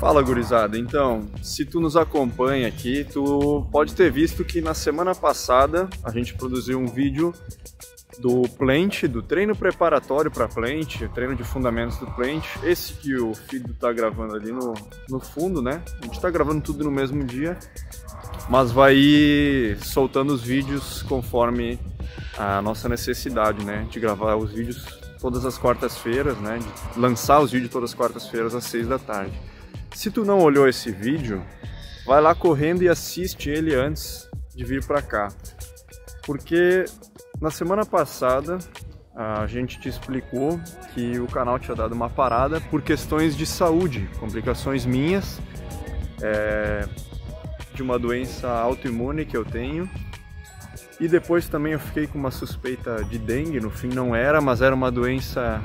Fala, gurizada. Então, se tu nos acompanha aqui, tu pode ter visto que na semana passada a gente produziu um vídeo do plant, do treino preparatório para plant, treino de fundamentos do plant. Esse que o filho tá gravando ali no fundo, né? A gente tá gravando tudo no mesmo dia, mas vai ir soltando os vídeos conforme a nossa necessidade, né? De gravar os vídeos todas as quartas-feiras, né? De lançar os vídeos todas as quartas-feiras às 6 da tarde. Se tu não olhou esse vídeo, vai lá correndo e assiste ele antes de vir para cá. Porque na semana passada a gente te explicou que o canal tinha dado uma parada por questões de saúde, complicações minhas, de uma doença autoimune que eu tenho. E depois também eu fiquei com uma suspeita de dengue, no fim não era, mas era uma doença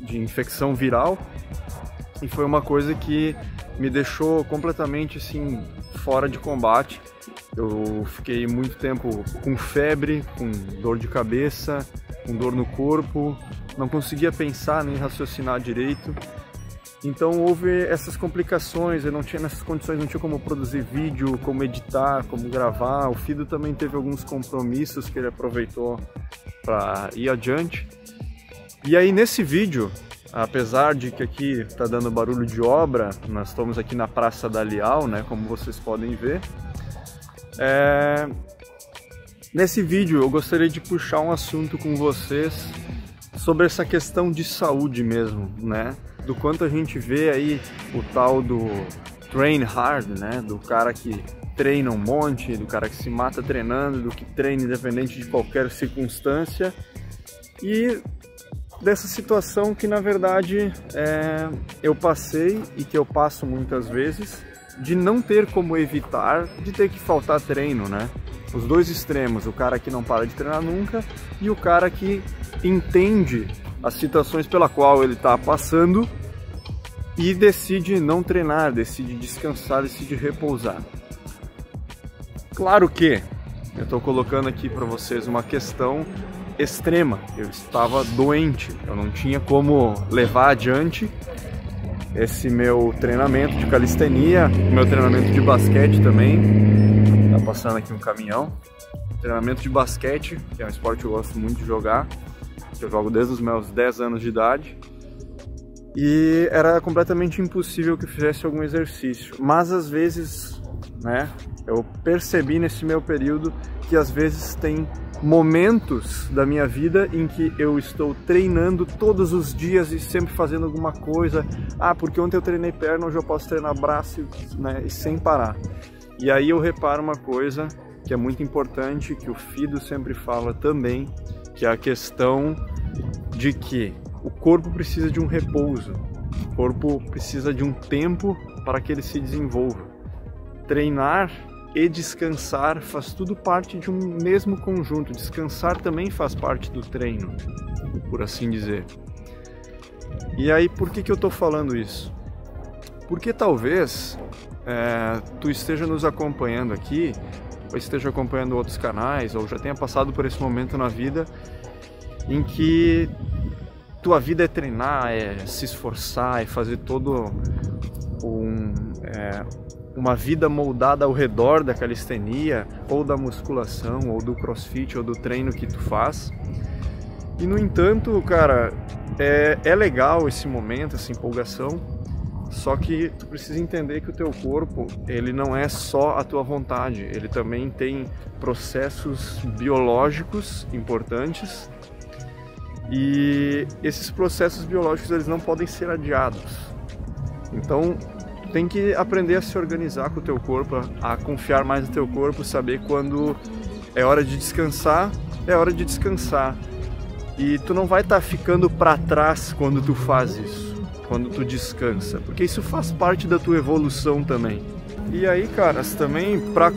de infecção viral. E foi uma coisa que me deixou completamente assim, fora de combate. Eu fiquei muito tempo com febre, com dor de cabeça, com dor no corpo, não conseguia pensar nem raciocinar direito. Então houve essas complicações, eu não tinha nessas condições, não tinha como produzir vídeo, como editar, como gravar. O Fido também teve alguns compromissos que ele aproveitou para ir adiante. E aí nesse vídeo, apesar de que aqui está dando barulho de obra, nós estamos aqui na Praça da Leal, né, como vocês podem ver. Nesse vídeo eu gostaria de puxar um assunto com vocês sobre essa questão de saúde mesmo, né? Do quanto a gente vê aí o tal do train hard, né? Do cara que treina um monte, do cara que se mata treinando, do que treina independente de qualquer circunstância. E dessa situação que na verdade eu passei e que eu passo muitas vezes, de não ter como evitar de ter que faltar treino, né? Os dois extremos, o cara que não para de treinar nunca e o cara que entende as situações pela qual ele está passando e decide não treinar, decide descansar, decide repousar. Claro que eu estou colocando aqui para vocês uma questão extrema. Eu estava doente, eu não tinha como levar adiante esse meu treinamento de calistenia, meu treinamento de basquete também. Tá passando aqui um caminhão. Treinamento de basquete, que é um esporte que eu gosto muito de jogar, que eu jogo desde os meus 10 anos de idade. E era completamente impossível que eu fizesse algum exercício. Mas às vezes, né, eu percebi nesse meu período que às vezes tem momentos da minha vida em que eu estou treinando todos os dias e sempre fazendo alguma coisa. Ah, porque ontem eu treinei perna, hoje eu posso treinar braço, né, e sem parar. E aí eu reparo uma coisa que é muito importante, que o Fido sempre fala também, que é a questão de que o corpo precisa de um repouso, o corpo precisa de um tempo para que ele se desenvolva. Treinar e descansar faz tudo parte de um mesmo conjunto. Descansar também faz parte do treino, por assim dizer. E aí, por que eu estou falando isso? Porque talvez tu esteja nos acompanhando aqui, ou esteja acompanhando outros canais, ou já tenha passado por esse momento na vida em que tua vida é treinar, é se esforçar, é fazer todo uma vida moldada ao redor da calistenia, ou da musculação, ou do crossfit, ou do treino que tu faz. E no entanto, cara, é legal esse momento, essa empolgação, só que tu precisa entender que o teu corpo, ele não é só a tua vontade, ele também tem processos biológicos importantes, e esses processos biológicos eles não podem ser adiados. Então tem que aprender a se organizar com o teu corpo, a confiar mais no teu corpo, saber quando é hora de descansar, é hora de descansar. E tu não vai estar ficando para trás quando tu faz isso, quando tu descansa, porque isso faz parte da tua evolução também. E aí, caras, também para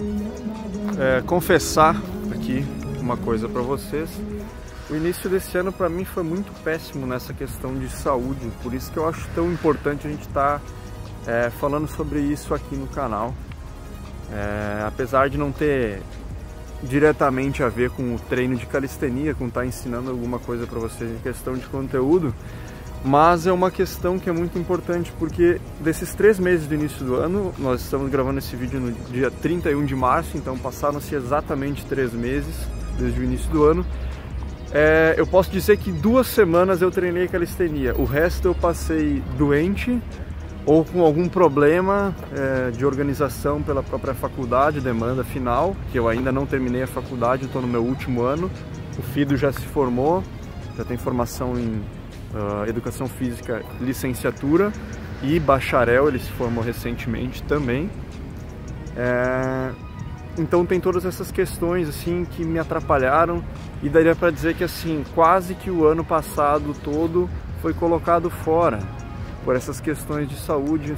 confessar aqui uma coisa para vocês, o início desse ano para mim foi muito péssimo nessa questão de saúde, por isso que eu acho tão importante a gente estar falando sobre isso aqui no canal. Apesar de não ter diretamente a ver com o treino de calistenia, com estar ensinando alguma coisa para vocês em questão de conteúdo, Mas é uma questão que é muito importante, porque desses 3 meses do início do ano, nós estamos gravando esse vídeo no dia 31 de março, então passaram-se exatamente 3 meses desde o início do ano. Eu posso dizer que 2 semanas eu treinei calistenia, o resto eu passei doente ou com algum problema de organização pela própria faculdade, demanda final, que eu ainda não terminei a faculdade, estou no meu último ano. O Fido já se formou, já tem formação em Educação Física, licenciatura e bacharel, ele se formou recentemente também. Então tem todas essas questões assim que me atrapalharam, e daria para dizer que assim, quase que o ano passado todo foi colocado fora por essas questões de saúde.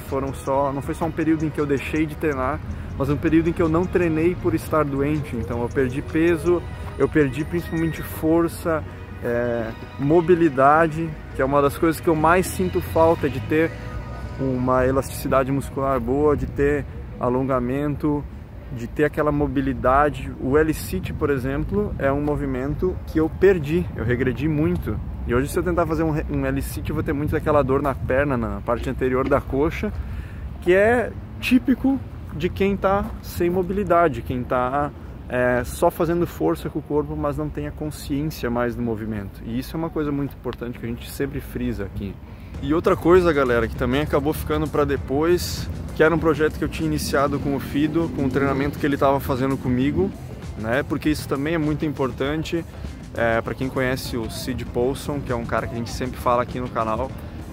Não foi só um período em que eu deixei de treinar, mas um período em que eu não treinei por estar doente. Então eu perdi peso, eu perdi principalmente força, mobilidade, que é uma das coisas que eu mais sinto falta, de ter uma elasticidade muscular boa, de ter alongamento, de ter aquela mobilidade. O L-sit, por exemplo, é um movimento que eu perdi, eu regredi muito. E hoje, se eu tentar fazer um L-sit, eu vou ter muito daquela dor na perna, na parte anterior da coxa, que é típico de quem está sem mobilidade, quem está só fazendo força com o corpo, mas não tem a consciência mais do movimento. E isso é uma coisa muito importante que a gente sempre frisa aqui. E outra coisa, galera, que também acabou ficando para depois, que era um projeto que eu tinha iniciado com o Fido, com o treinamento que ele estava fazendo comigo, né? Porque isso também é muito importante. Para quem conhece o Sid Paulson, que é um cara que a gente sempre fala aqui no canal,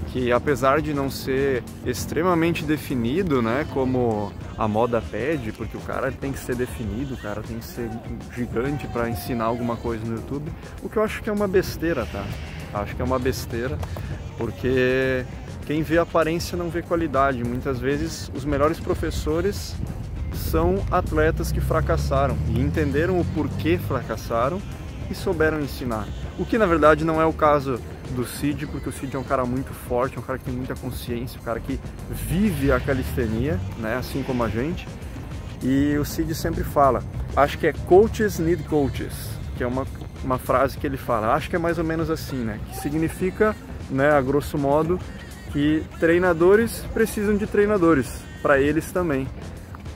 que apesar de não ser extremamente definido, né, como a moda pede, porque o cara tem que ser definido, o cara tem que ser gigante para ensinar alguma coisa no YouTube, o que eu acho que é uma besteira, tá? Acho que é uma besteira, porque quem vê aparência não vê qualidade. Muitas vezes os melhores professores são atletas que fracassaram e entenderam o porquê fracassaram e souberam ensinar. O que na verdade não é o caso do Sid, porque o Sid é um cara muito forte, um cara que tem muita consciência, um cara que vive a calistenia, né, assim como a gente. E o Sid sempre fala, acho que é coaches need coaches, que é uma frase que ele fala, acho que é mais ou menos assim, né, que significa, né, a grosso modo, que treinadores precisam de treinadores, para eles também.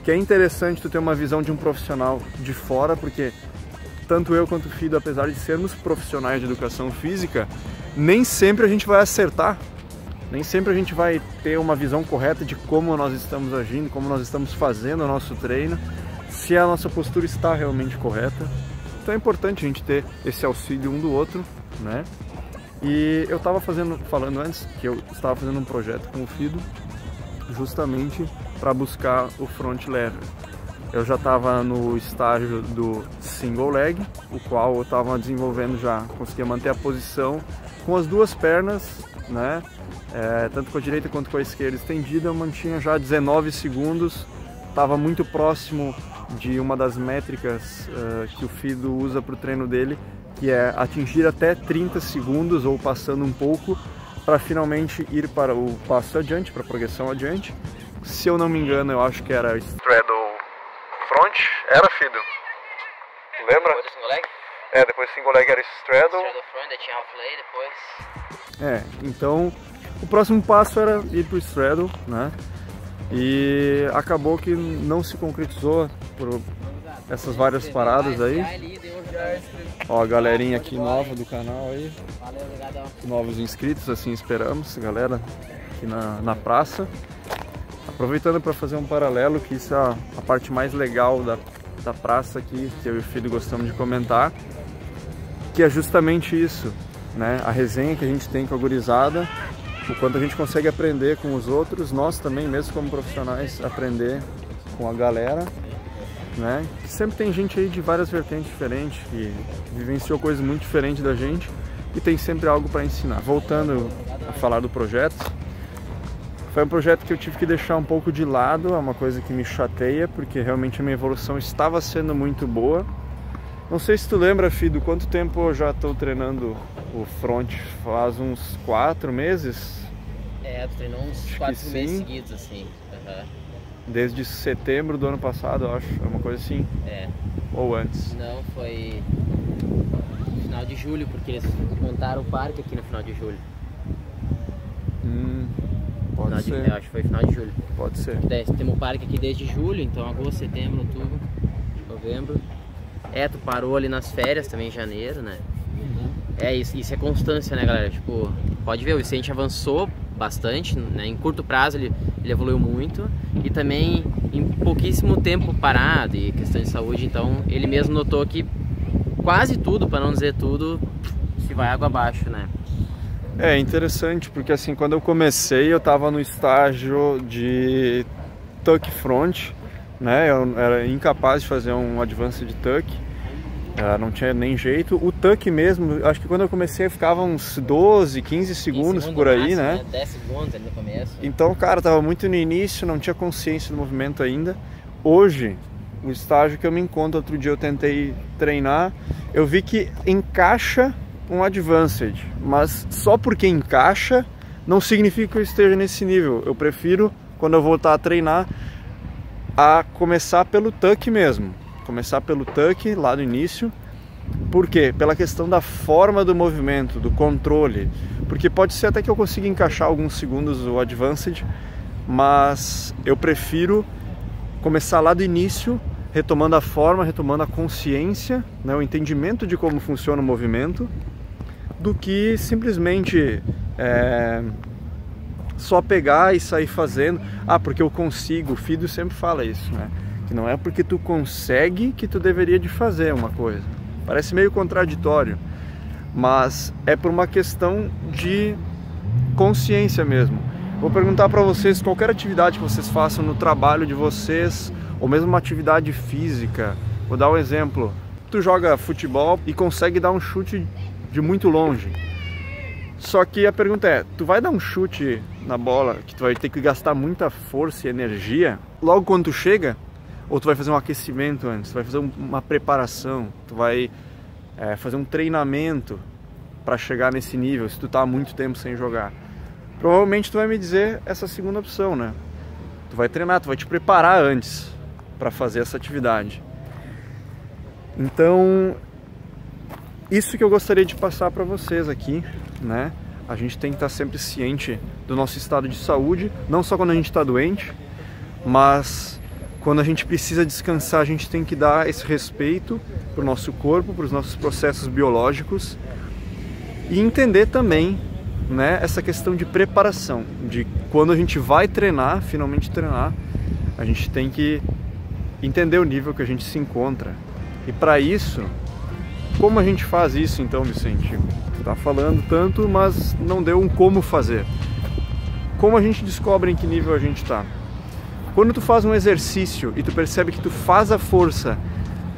Que é interessante tu ter uma visão de um profissional de fora, porque tanto eu quanto o Fido, apesar de sermos profissionais de educação física, nem sempre a gente vai acertar, nem sempre a gente vai ter uma visão correta de como nós estamos agindo, como nós estamos fazendo o nosso treino, se a nossa postura está realmente correta. Então é importante a gente ter esse auxílio um do outro, né? E eu estava falando antes que eu estava fazendo um projeto com o Fido justamente para buscar o front lever. Eu já estava no estágio do single leg, o qual eu estava desenvolvendo já, conseguia manter a posição com as duas pernas, né? Tanto com a direita quanto com a esquerda estendida, eu mantinha já 19 segundos, estava muito próximo de uma das métricas que o Fido usa para o treino dele, que é atingir até 30 segundos ou passando um pouco, para finalmente ir para o passo adiante, para a progressão adiante. Se eu não me engano, eu acho que era straddle front, era, Fido? Lembra? Depois do single leg? Depois do single leg era straddle. Straddle front, daí tinha half lay depois. Então o próximo passo era ir pro straddle, né? E acabou que não se concretizou por essas várias paradas aí. Ó, a galerinha aqui nova do canal aí. Valeu, obrigadão. Novos inscritos, assim esperamos, galera, aqui na praça. Aproveitando para fazer um paralelo, que isso é a parte mais legal da praça aqui, que eu e o Fido gostamos de comentar, que é justamente isso, né? A resenha que a gente tem com a gurizada, o quanto a gente consegue aprender com os outros, nós também, mesmo como profissionais, aprender com a galera, né? Que sempre tem gente aí de várias vertentes diferentes, que vivenciou coisas muito diferentes da gente e tem sempre algo para ensinar. Voltando a falar do projeto, foi um projeto que eu tive que deixar um pouco de lado, é uma coisa que me chateia, porque realmente a minha evolução estava sendo muito boa. Não sei se tu lembra, Fido, quanto tempo eu já estou treinando o front? Faz uns 4 meses? Tu treinou uns 4 meses seguidos, assim. Desde setembro do ano passado, eu acho, é uma coisa assim? Ou antes? Não, foi no final de julho, porque eles montaram o parque aqui no final de julho. Pode ser. Eu acho que foi final de julho. Pode ser. Temos o parque aqui desde julho, então agosto, setembro, outubro, novembro. Tu parou ali nas férias também em janeiro, né? Isso é constância, né, galera? Tipo, pode ver, o Vicente avançou bastante, né? Em curto prazo ele evoluiu muito, e também em pouquíssimo tempo parado e questão de saúde, então ele mesmo notou que quase tudo, para não dizer tudo, se vai água abaixo, né? É interessante, porque assim, quando eu comecei eu estava no estágio de tuck front, né? Eu era incapaz de fazer um advanced tuck, não tinha nem jeito. O tuck mesmo, acho que quando eu comecei ficava uns 12, 15 segundos por aí, máximo, né? 10 segundos ali no começo. Então, cara, tava muito no início, não tinha consciência do movimento ainda. Hoje, o estágio que eu me encontro, outro dia eu tentei treinar, eu vi que encaixa um advanced, mas só porque encaixa não significa que eu esteja nesse nível. Eu prefiro, quando eu voltar a treinar, a começar pelo tuck mesmo. Começar pelo tuck lá no início. Por quê? Pela questão da forma do movimento, do controle. Porque pode ser até que eu consiga encaixar alguns segundos o advanced, mas eu prefiro começar lá do início, retomando a forma, retomando a consciência, né, o entendimento de como funciona o movimento, do que simplesmente só pegar e sair fazendo. Porque eu consigo. O Fido sempre fala isso, né? Que não é porque tu consegue que tu deveria de fazer uma coisa. Parece meio contraditório, mas é por uma questão de consciência mesmo. Vou perguntar para vocês, qualquer atividade que vocês façam no trabalho de vocês, ou mesmo uma atividade física. Vou dar um exemplo. Tu joga futebol e consegue dar um chute de muito longe. Só que a pergunta é, tu vai dar um chute na bola que tu vai ter que gastar muita força e energia logo quando tu chega? Ou tu vai fazer um aquecimento antes, tu vai fazer uma preparação, tu vai fazer um treinamento para chegar nesse nível, se tu tá há muito tempo sem jogar? Provavelmente tu vai me dizer essa segunda opção, né? Tu vai treinar, tu vai te preparar antes para fazer essa atividade. Então, isso que eu gostaria de passar para vocês aqui, né? A gente tem que estar sempre ciente do nosso estado de saúde, não só quando a gente está doente, mas quando a gente precisa descansar, a gente tem que dar esse respeito para o nosso corpo, para os nossos processos biológicos, e entender também, né, essa questão de preparação, de quando a gente vai treinar, finalmente treinar, a gente tem que entender o nível que a gente se encontra. E para isso, como a gente faz isso então, Vicente? Tu tá falando tanto, mas não deu um como fazer. Como a gente descobre em que nível a gente está? Quando tu faz um exercício e tu percebe que tu faz a força,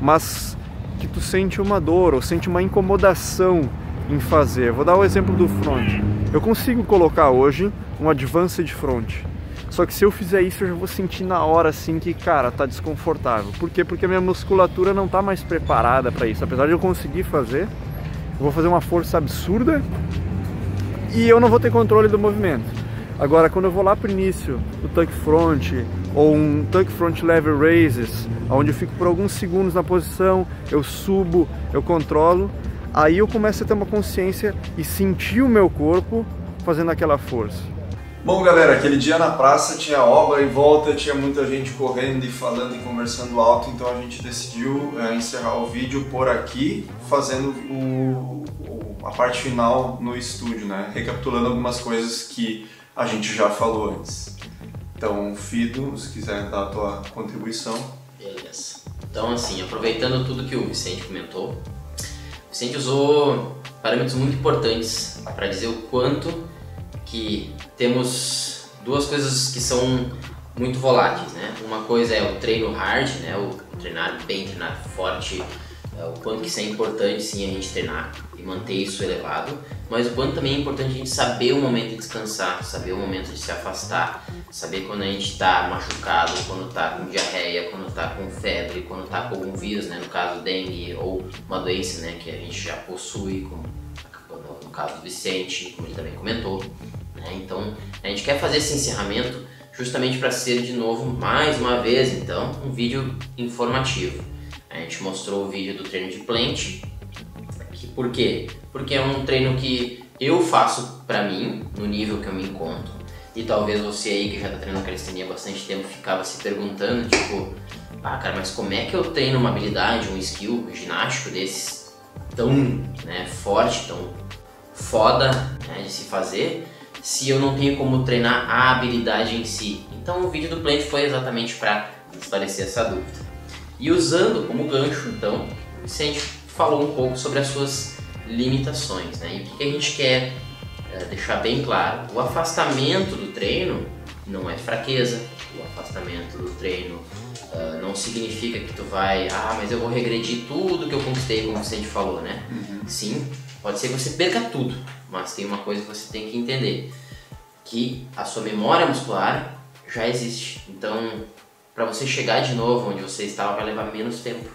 mas que tu sente uma dor ou sente uma incomodação em fazer. Vou dar o exemplo do front. Eu consigo colocar hoje um advanced front. Só que se eu fizer isso, eu já vou sentir na hora assim que, cara, tá desconfortável. Por quê? Porque a minha musculatura não tá mais preparada para isso. Apesar de eu conseguir fazer, eu vou fazer uma força absurda e eu não vou ter controle do movimento. Agora, quando eu vou lá pro início do tuck front ou um tuck front lever raises, onde eu fico por alguns segundos na posição, eu subo, eu controlo, aí eu começo a ter uma consciência e sentir o meu corpo fazendo aquela força. Bom, galera, aquele dia na praça tinha obra em volta, tinha muita gente correndo e falando e conversando alto, então a gente decidiu encerrar o vídeo por aqui, fazendo a parte final no estúdio, né? Recapitulando algumas coisas que a gente já falou antes. Então, Fido, se quiser dar a tua contribuição. Beleza. Então, assim, aproveitando tudo que o Vicente comentou, o Vicente usou parâmetros muito importantes para dizer o quanto que temos duas coisas que são muito voláteis, né? Uma coisa é o treino hard, né? O treinar bem, treinar forte, o quanto que isso é importante sim a gente treinar e manter isso elevado, mas o quanto também é importante a gente saber o momento de descansar, saber o momento de se afastar, saber quando a gente está machucado, quando está com diarreia, quando está com febre, quando está com algum vírus, né? No caso dengue ou uma doença, né? Que a gente já possui, como no caso do Vicente, como ele também comentou. Então, a gente quer fazer esse encerramento justamente para ser, de novo, mais uma vez, então, um vídeo informativo. A gente mostrou o vídeo do treino de plant. Por quê? Porque é um treino que eu faço pra mim, no nível que eu me encontro, e talvez você aí que já tá treinando calistenia há bastante tempo ficava se perguntando, tipo, ah, cara, mas como é que eu treino uma habilidade, um skill ginástico desses tão, né, forte, tão foda, né, de se fazer, se eu não tenho como treinar a habilidade em si? Então o vídeo do Plant foi exatamente para esclarecer essa dúvida. E usando como gancho, então, o Vicente falou um pouco sobre as suas limitações, né? E o que a gente quer deixar bem claro: o afastamento do treino não é fraqueza, o afastamento do treino não significa que tu vai, mas eu vou regredir tudo que eu conquistei, como o Vicente falou, né? Sim, pode ser que você perca tudo, mas tem uma coisa que você tem que entender, que a sua memória muscular já existe. Então, para você chegar de novo onde você estava, vai levar menos tempo.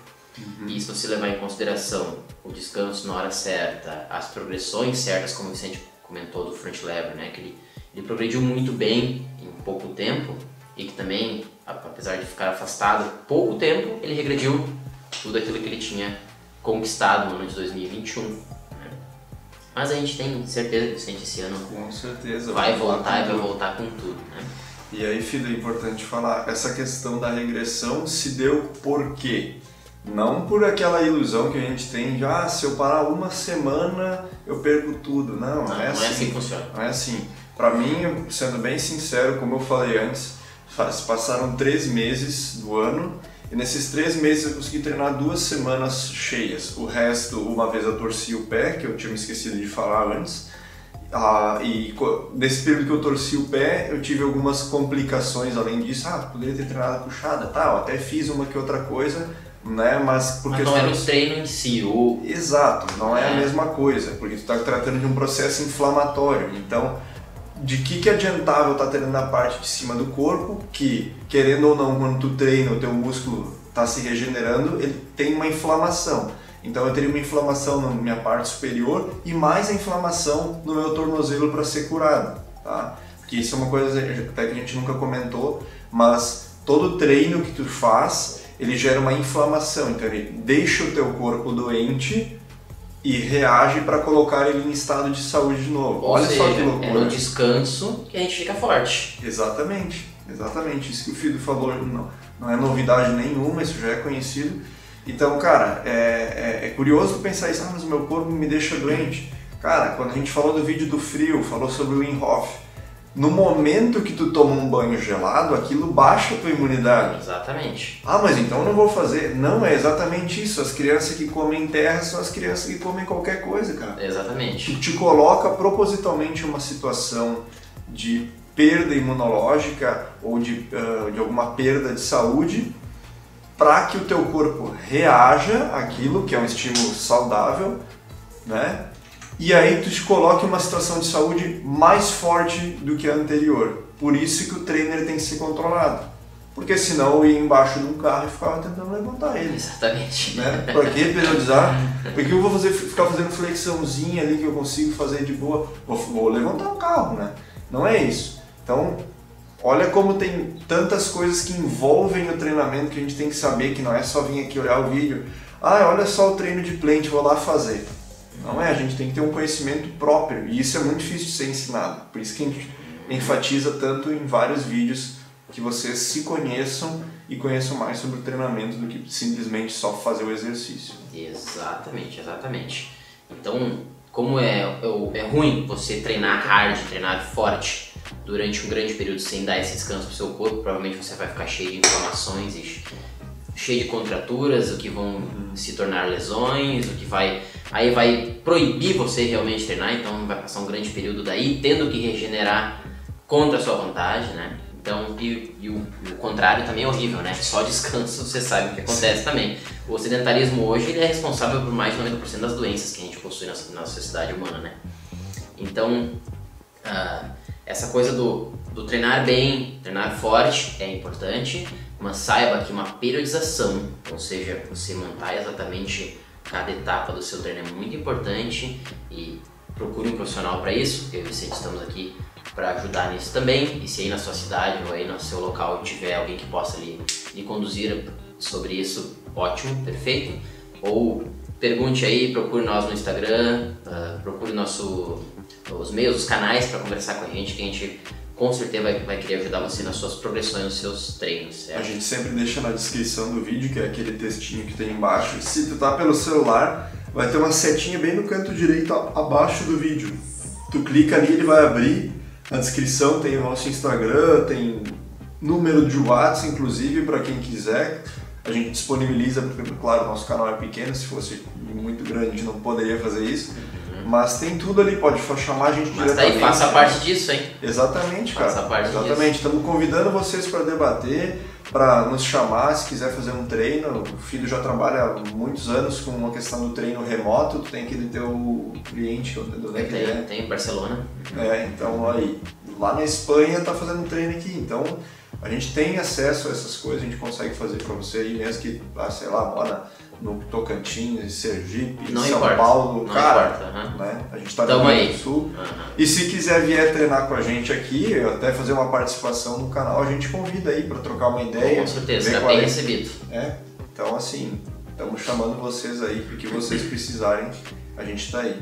E se você levar em consideração o descanso na hora certa, as progressões certas, como o Vicente comentou do front lever, né? Que ele progrediu muito bem em pouco tempo e que também, apesar de ficar afastado pouco tempo, ele regrediu tudo aquilo que ele tinha conquistado no ano de 2021. Né? Mas a gente tem certeza que o Vicente esse ano com certeza vai voltar e vai voltar com tudo. Né? E aí, filho, é importante falar, essa questão da regressão se deu por quê? Não por aquela ilusão que a gente tem de, se eu parar uma semana eu perco tudo. Não, não é assim que funciona. Não é assim. Pra mim, sendo bem sincero, como eu falei antes, passaram 3 meses do ano e nesses 3 meses eu consegui treinar 2 semanas cheias. O resto, uma vez eu torci o pé, que eu tinha me esquecido de falar antes. E nesse período que eu torci o pé, eu tive algumas complicações além disso. Poderia ter treinado puxada, eu até fiz uma que outra coisa, né? Mas não era o treino em si. Exato, não é a mesma coisa, porque tu está tratando de um processo inflamatório. Então, de que adiantava eu estar treinando na parte de cima do corpo, que, querendo ou não, quando tu treina, o teu músculo está se regenerando, ele tem uma inflamação. Então eu teria uma inflamação na minha parte superior e mais a inflamação no meu tornozelo para ser curado, tá? Porque isso é uma coisa até que a gente nunca comentou, mas todo treino que tu faz, ele gera uma inflamação, então ele deixa o teu corpo doente e reage para colocar ele em estado de saúde de novo. Olha só que loucura. É no descanso que a gente fica forte. Exatamente, isso que o Fido falou não é novidade nenhuma, isso já é conhecido. Então, cara, é curioso pensar isso, mas o meu corpo me deixa doente. Cara, quando a gente falou do vídeo do frio, falou sobre o Wim Hof, no momento que tu toma um banho gelado, aquilo baixa a tua imunidade. Exatamente. Mas então eu não vou fazer. Não, é exatamente isso. As crianças que comem terra são as crianças que comem qualquer coisa, cara. Exatamente. Tu te coloca propositalmente em uma situação de perda imunológica ou de alguma perda de saúde, para que o teu corpo reaja àquilo, que é um estímulo saudável, né? E aí tu te coloca em uma situação de saúde mais forte do que a anterior. Por isso que o trainer tem que ser controlado. Porque senão eu ia embaixo de um carro e ficava tentando levantar ele. Exatamente. Né? Pra que periodizar? Porque eu vou ficar fazendo flexãozinha ali que eu consigo fazer de boa. Vou levantar um carro, né? Não é isso. Então, olha como tem tantas coisas que envolvem o treinamento que a gente tem que saber, que não é só vir aqui olhar o vídeo. Olha só o treino de plant, vou lá fazer. Não é, a gente tem que ter um conhecimento próprio e isso é muito difícil de ser ensinado. Por isso que a gente enfatiza tanto em vários vídeos que vocês se conheçam e conheçam mais sobre o treinamento do que simplesmente só fazer o exercício. Exatamente. Então, como é ruim você treinar hard, treinar forte durante um grande período sem dar esse descanso para o seu corpo, provavelmente você vai ficar cheio de inflamações e cheio de contraturas, o que vão se tornar lesões, o que vai proibir você realmente treinar, então vai passar um grande período daí tendo que regenerar contra a sua vontade, né? Então, e o contrário também é horrível, né? Só descanso, você sabe o que acontece também. O sedentarismo hoje ele é responsável por mais de 90% das doenças que a gente possui na sociedade humana, né? Então, essa coisa do treinar bem, treinar forte é importante, mas saiba que uma periodização, ou seja, você montar exatamente cada etapa do seu treino é muito importante e procure um profissional para isso. Eu e o Vicente estamos aqui para ajudar nisso também, e se aí na sua cidade ou aí no seu local tiver alguém que possa lhe conduzir sobre isso, ótimo, perfeito. Ou pergunte aí, procure nós no Instagram, procure nosso os meios, os canais para conversar com a gente, que a gente com certeza vai querer ajudar você nas suas progressões, nos seus treinos, certo? A gente sempre deixa na descrição do vídeo, que é aquele textinho que tem embaixo. E se tu tá pelo celular, vai ter uma setinha bem no canto direito abaixo do vídeo. Tu clica ali, ele vai abrir. Na descrição tem o nosso Instagram, tem número de WhatsApp, inclusive, para quem quiser. A gente disponibiliza, porque, claro, nosso canal é pequeno, se fosse muito grande a gente não poderia fazer isso. Mas tem tudo ali, pode chamar a gente diretamente. Mas daí faça parte disso, hein? Exatamente, cara. Faça parte Exatamente. disso. Estamos convidando vocês para debater, para nos chamar se quiser fazer um treino. O Fido já trabalha há muitos anos com uma questão do treino remoto. Tu tem aquele teu cliente, onde é que ele é? Tem, Barcelona. Então aí, lá na Espanha tá fazendo treino aqui. Então a gente tem acesso a essas coisas, a gente consegue fazer para você aí, mesmo que, sei lá, mora no Tocantins, Sergipe, não São importa, Paulo, não cara, importa, né? A gente tá no Rio Grande do Sul. E se quiser vir treinar com a gente aqui, até fazer uma participação no canal, a gente convida aí para trocar uma ideia. Com certeza, será bem recebido. Então assim, estamos chamando vocês aí, porque vocês precisarem, a gente tá aí.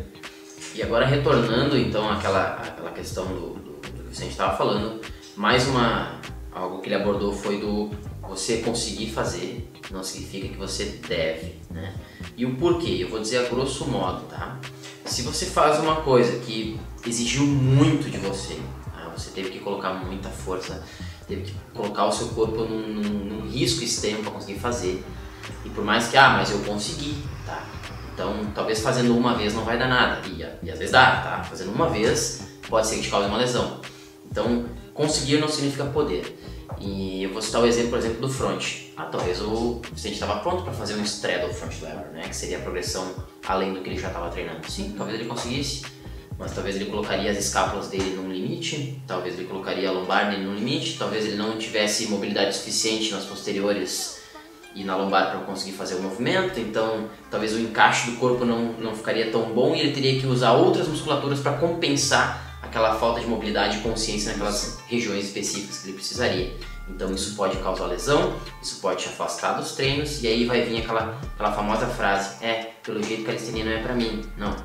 E agora retornando então àquela questão do que o Vicente estava falando, algo que ele abordou foi do você conseguir fazer, não significa que você deve, né? E o porquê, eu vou dizer a grosso modo, tá? Se você faz uma coisa que exigiu muito de você, tá? Você teve que colocar muita força, teve que colocar o seu corpo num risco extremo para conseguir fazer, e por mais que, mas eu consegui, tá? Então, talvez fazendo uma vez não vai dar nada, e às vezes dá, tá? Fazendo uma vez pode ser que te cause uma lesão. Então, conseguir não significa poder. E eu vou citar o exemplo, por exemplo, do front. Talvez o Vicente estava pronto para fazer um straddle front lever, né? Que seria a progressão além do que ele já estava treinando. Sim, talvez ele conseguisse, mas talvez ele colocaria as escápulas dele num limite, talvez ele colocaria a lombar dele num limite, talvez ele não tivesse mobilidade suficiente nas posteriores e na lombar para conseguir fazer o movimento, então talvez o encaixe do corpo não ficaria tão bom e ele teria que usar outras musculaturas para compensar aquela falta de mobilidade e consciência naquelas regiões específicas que ele precisaria. Então isso pode causar lesão, isso pode te afastar dos treinos, e aí vai vir aquela famosa frase, pelo jeito calistenia não é pra mim. Não.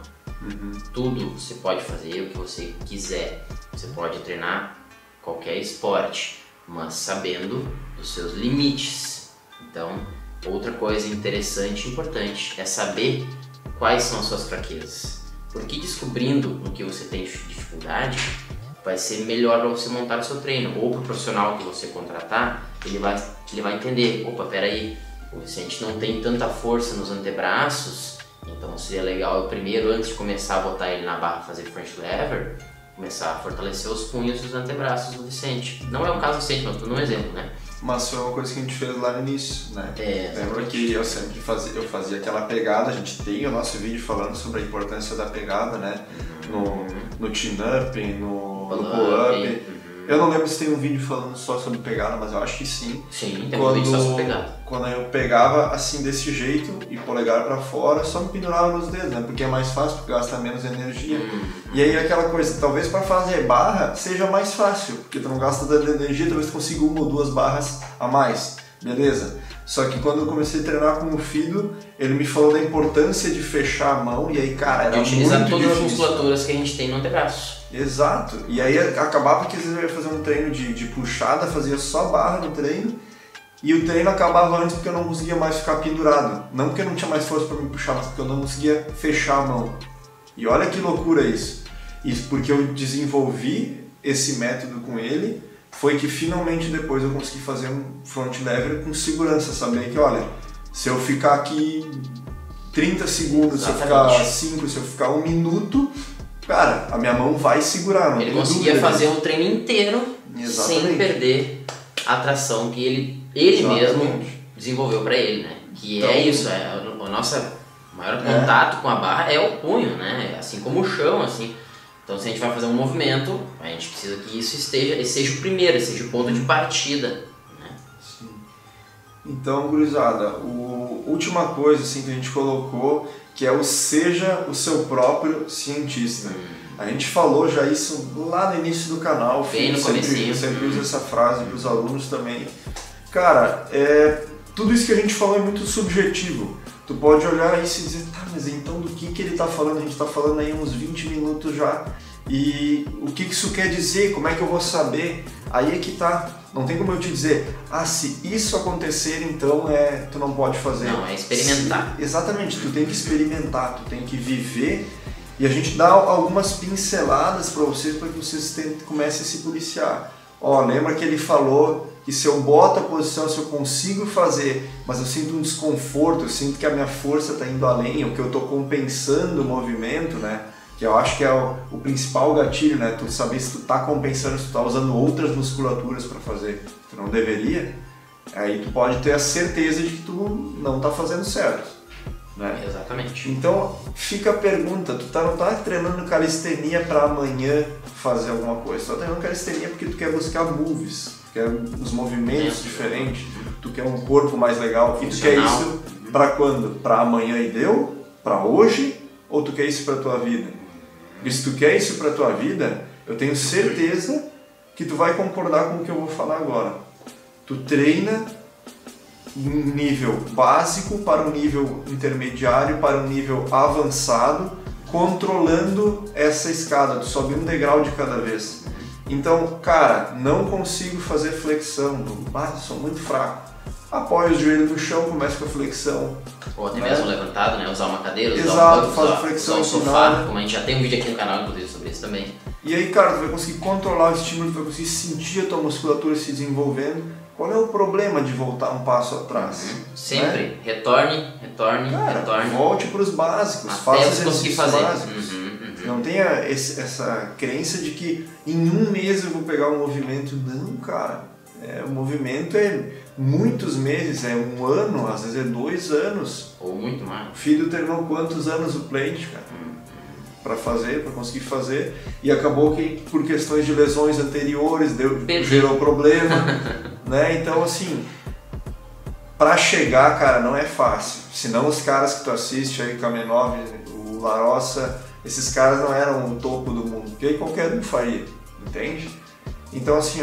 Tudo você pode fazer o que você quiser. Você pode treinar qualquer esporte, mas sabendo dos seus limites. Então, outra coisa interessante e importante é saber quais são as suas fraquezas. Porque descobrindo no que você tem dificuldade, vai ser melhor para você montar o seu treino. Ou para o profissional que você contratar, ele vai entender, opa, peraí, o Vicente não tem tanta força nos antebraços, então seria legal eu primeiro, antes de começar a botar ele na barra fazer front lever, começar a fortalecer os punhos e os antebraços do Vicente. Não é o caso do Vicente, mas estou dando um exemplo, né? Mas foi uma coisa que a gente fez lá no início, né? Lembra que eu sempre fazia aquela pegada, a gente tem o nosso vídeo falando sobre a importância da pegada, né? No chin-up, no pull-up. Eu não lembro se tem um vídeo falando só sobre pegada, mas eu acho que sim. Sim, tem um vídeo só sobre pegada. Quando eu pegava assim desse jeito e polegar pra fora, só me pendurava nos dedos, né? Porque é mais fácil, porque gasta menos energia. E aí aquela coisa, talvez pra fazer barra seja mais fácil, porque tu não gasta tanta energia, talvez tu consiga uma ou duas barras a mais, beleza? Só que quando eu comecei a treinar com o Fido, ele me falou da importância de fechar a mão, e aí, cara, era muito difícil. Utilizar todas as musculaturas que a gente tem no antebraço. Exato, e aí acabava que às vezes eu ia fazer um treino de puxada, fazia só barra no treino, e o treino acabava antes porque eu não conseguia mais ficar pendurado. Não porque eu não tinha mais força para me puxar, mas porque eu não conseguia fechar a mão. E olha que loucura isso. Isso porque eu desenvolvi esse método com ele, foi que finalmente depois eu consegui fazer um front lever com segurança, saber que, olha, se eu ficar aqui 30 segundos, se eu ficar 5, se eu ficar 1 minuto, cara, a minha mão vai segurar. Não ele conseguia fazer um treino inteiro sem perder a tração que ele mesmo desenvolveu para ele, né? Que então, é isso, o nosso maior contato com a barra é o punho, né? Assim como o chão, assim. Então, se a gente vai fazer um movimento, a gente precisa que isso seja o primeiro, seja o ponto de partida, né? Sim. Então, gurizada, a última coisa assim, que a gente colocou, que é o seja o seu próprio cientista. A gente falou já isso lá no início do canal, sempre usa essa frase para os alunos também. Cara, tudo isso que a gente falou é muito subjetivo. Tu pode olhar aí e se dizer, tá, mas então do que ele tá falando? A gente tá falando aí uns 20 minutos já. E o que isso quer dizer? Como é que eu vou saber? Aí é que tá. Não tem como eu te dizer, se isso acontecer, então tu não pode fazer. Não, é experimentar. Exatamente, tu tem que experimentar, tu tem que viver. E a gente dá algumas pinceladas para vocês, para que vocês comecem a se policiar. Lembra que ele falou que se eu boto a posição, se eu consigo fazer, mas eu sinto um desconforto, eu sinto que a minha força está indo além, ou que eu estou compensando o movimento, né? Que eu acho que é o principal gatilho, né? Tu saber se tu tá compensando, se tu tá usando outras musculaturas para fazer, tu não deveria, aí tu pode ter a certeza de que tu não tá fazendo certo, né? Exatamente. Então fica a pergunta, tu não tá treinando calistenia para amanhã fazer alguma coisa, tu tá treinando calistenia porque tu quer buscar moves, tu quer os movimentos diferentes, tu quer um corpo mais legal, e tu quer isso para quando? Para amanhã e deu? Para hoje? Ou tu quer isso para tua vida? E se tu quer isso para tua vida, eu tenho certeza que tu vai concordar com o que eu vou falar agora. Tu treina um nível básico para um nível intermediário, para um nível avançado, controlando essa escada, tu sobe um degrau de cada vez. Então, cara, não consigo fazer flexão, sou muito fraco. Apoia os joelhos no chão, começa com a flexão. Ou até mesmo levantado, né? Usar uma cadeira, exato, usar um banco, faz a flexão usar um sofá, como a gente já tem um vídeo aqui no canal, inclusive, sobre isso também. E aí, cara, tu vai conseguir controlar o estímulo, tu vai conseguir sentir a tua musculatura se desenvolvendo. Qual é o problema de voltar um passo atrás? Sempre. Né? Retorne. Volte para os básicos, até faça você conseguir exercícios fazer. básicos. Não tenha essa crença de que em um mês eu vou pegar um movimento. Não, cara. O movimento é muitos meses, é um ano, às vezes é 2 anos. Ou muito mais. O filho treinou quantos anos o plate, cara? Para conseguir fazer. E acabou que por questões de lesões anteriores gerou problema. Né? Então, assim, para chegar, cara, não é fácil. Senão os caras que tu assiste aí, Kamenov, o Larossa, esses caras não eram o topo do mundo. Porque aí qualquer um faria, entende? Então, assim,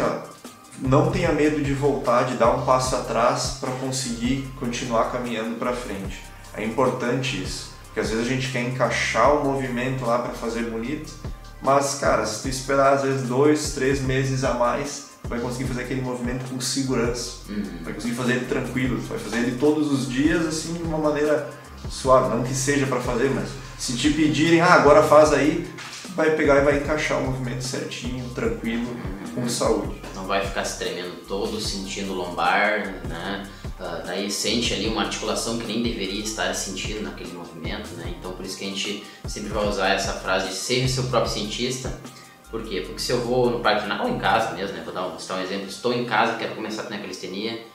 não tenha medo de voltar, de dar um passo atrás para conseguir continuar caminhando para frente. É importante isso, porque às vezes a gente quer encaixar o movimento lá para fazer bonito, mas, cara, se tu esperar às vezes 2, 3 meses a mais, tu vai conseguir fazer aquele movimento com segurança, vai conseguir fazer ele tranquilo, tu vai fazer ele todos os dias assim de uma maneira suave, não que seja para fazer, mas se te pedirem, agora faz aí, vai pegar e vai encaixar o movimento certinho, tranquilo, com saúde. Não vai ficar se tremendo todo, sentindo lombar, né? Daí sente ali uma articulação que nem deveria estar sentindo naquele movimento, né? Então por isso que a gente sempre vai usar essa frase de seja seu próprio cientista. Por quê? Porque se eu vou no parque ou em casa mesmo, né? Vou citar um exemplo, estou em casa, quero começar a treinar calistenia,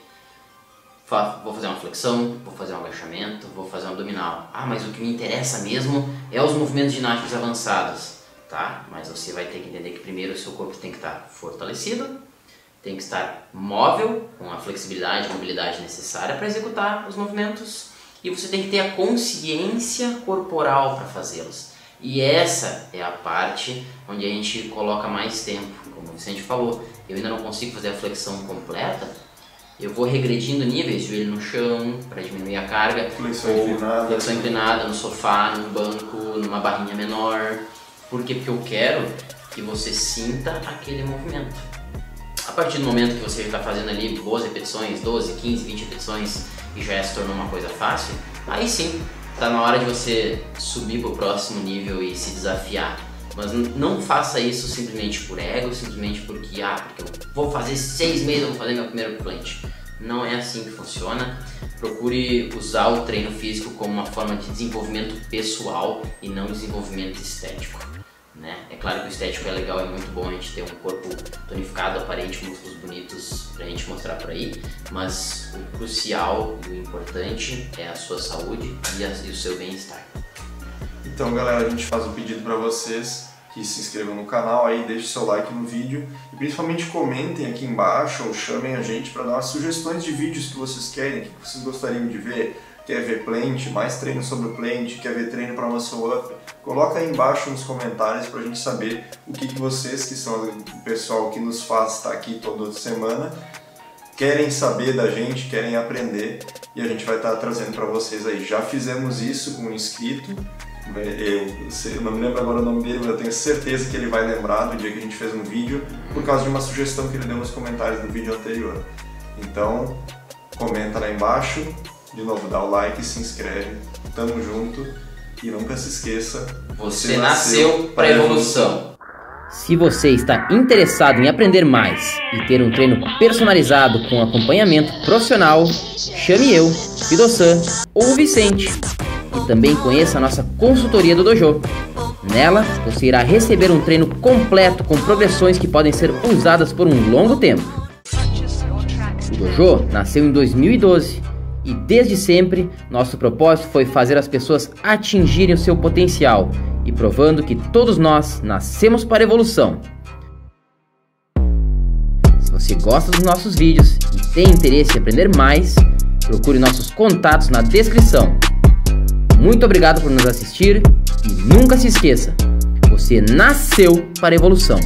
vou fazer uma flexão, vou fazer um agachamento, vou fazer um abdominal. Mas o que me interessa mesmo é os movimentos ginásticos avançados. Tá? Mas você vai ter que entender que primeiro o seu corpo tem que estar fortalecido, tem que estar móvel, com a flexibilidade e mobilidade necessária para executar os movimentos, e você tem que ter a consciência corporal para fazê-los. E essa é a parte onde a gente coloca mais tempo, como o Vicente falou. Eu ainda não consigo fazer a flexão completa, eu vou regredindo níveis, joelho no chão para diminuir a carga, flexão inclinada no sofá, num banco, numa barrinha menor. Por quê? Porque eu quero que você sinta aquele movimento. A partir do momento que você está fazendo ali boas repetições, 12, 15, 20 repetições, e já se tornou uma coisa fácil, aí sim, está na hora de você subir para o próximo nível e se desafiar. Mas não faça isso simplesmente por ego, simplesmente porque eu vou fazer 6 meses, eu vou fazer meu primeiro plant. Não é assim que funciona. Procure usar o treino físico como uma forma de desenvolvimento pessoal e não desenvolvimento estético. Né? É claro que o estético é legal, é muito bom a gente ter um corpo tonificado, aparente, músculos bonitos pra gente mostrar por aí, mas o crucial e o importante é a sua saúde e o seu bem-estar. Então, galera, a gente faz um pedido para vocês que se inscrevam no canal, aí deixem seu like no vídeo e principalmente comentem aqui embaixo ou chamem a gente para dar sugestões de vídeos que vocês querem, que vocês gostariam de ver. Quer ver plant, mais treino sobre o plant, quer ver treino para muscle up? Coloca aí embaixo nos comentários para a gente saber o que vocês, que são o pessoal que nos faz estar aqui toda semana, querem saber da gente, querem aprender, e a gente vai estar trazendo para vocês aí. Já fizemos isso com um inscrito, Eu não me lembro agora o nome dele, mas eu tenho certeza que ele vai lembrar do dia que a gente fez um vídeo por causa de uma sugestão que ele deu nos comentários do vídeo anterior. Então, comenta lá embaixo, de novo dá o like, se inscreve, tamo junto e nunca se esqueça, você nasceu para evolução. Se você está interessado em aprender mais e ter um treino personalizado com acompanhamento profissional, chame eu, Fido-san ou o Vicente. E também conheça a nossa consultoria do Dojo. Nela, você irá receber um treino completo com progressões que podem ser usadas por um longo tempo. O Dojo nasceu em 2012 e desde sempre nosso propósito foi fazer as pessoas atingirem o seu potencial e provando que todos nós nascemos para a evolução. Se você gosta dos nossos vídeos e tem interesse em aprender mais, procure nossos contatos na descrição. Muito obrigado por nos assistir e nunca se esqueça, você nasceu para a evolução.